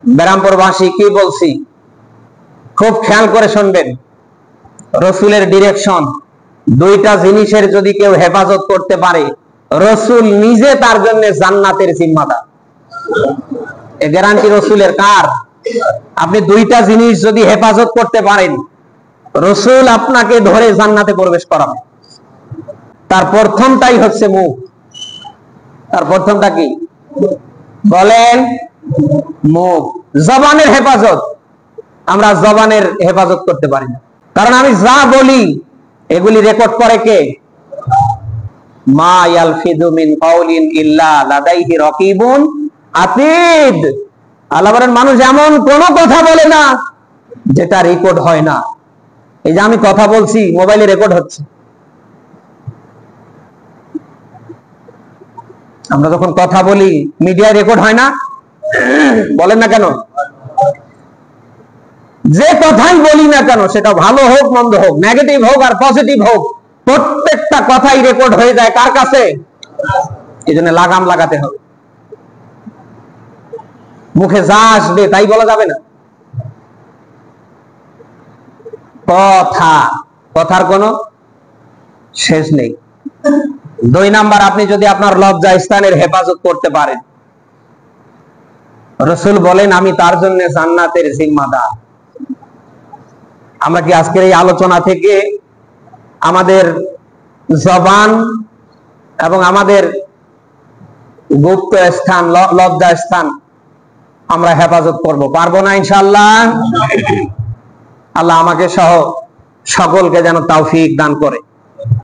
ব্যারামপুরবাসী কি বলছি খুব খেয়াল করে শুনবেন। রসুলের ডিরেকশন, দুইটা জিনিসের যদি কেউ হেফাজত করতে পারে, রসুল নিজে তার জন্য জান্নাতের জিম্মাদার। এই গ্যারান্টি রসুলের। কার? আপনি দুইটা জিনিস যদি হেফাজত করতে পারেন, রসুল আপনাকে ধরে জান্নাতে প্রবেশ করাবে। তার প্রথমটাই হচ্ছে মুখ। তার প্রথমটা কি বলেন? মুখ। জবানের হেফাজত, আমরা জবানের হেফাজত করতে পারি না, কারণ আমি যা বলি এগুলি রেকর্ড করে কে? মা ইয়ালফিযু মিন কাউলিন ইল্লা লাদাইহি রাকিবুন আতীদ। আল্লাহ বলেন, মানুষ এমন কোন কথা বলে না যেটা রেকর্ড হয় না। এই যে আমি কথা বলছি, মোবাইলে রেকর্ড হচ্ছে। আমরা যখন কথা বলি মিডিয়ায় রেকর্ড হয় না? বলেন না কেন? যে কথাই বলি না কেন, সেটা ভালো হোক মন্দ হোক, নেগেটিভ হোক আর পজিটিভ হোক, প্রত্যেকটা কথাই রেকর্ড হয়ে যায় কার কাছে? এই জন্য লাগাম লাগাতে হবে। মুখে যা আসবে তাই বলা যাবে না। কথা, কথার কোনো শেষ নেই। 2 নাম্বার, আপনি যদি আপনার লজ্জা স্থানের হেফাজত করতে পারেন, রসুল বলেন আমি তার জন্য জান্নাতের জিম্মাদার। আমরা কি আজকের এই আলোচনা থেকে আমাদের জবান এবং আমাদের গুপ্ত স্থান, লজ্জা স্থান আমরা হেফাজত করব? পারবো না ইনশাআল্লাহ? আল্লাহ আমাকে সহ সকলকে যেন তৌফিক দান করে।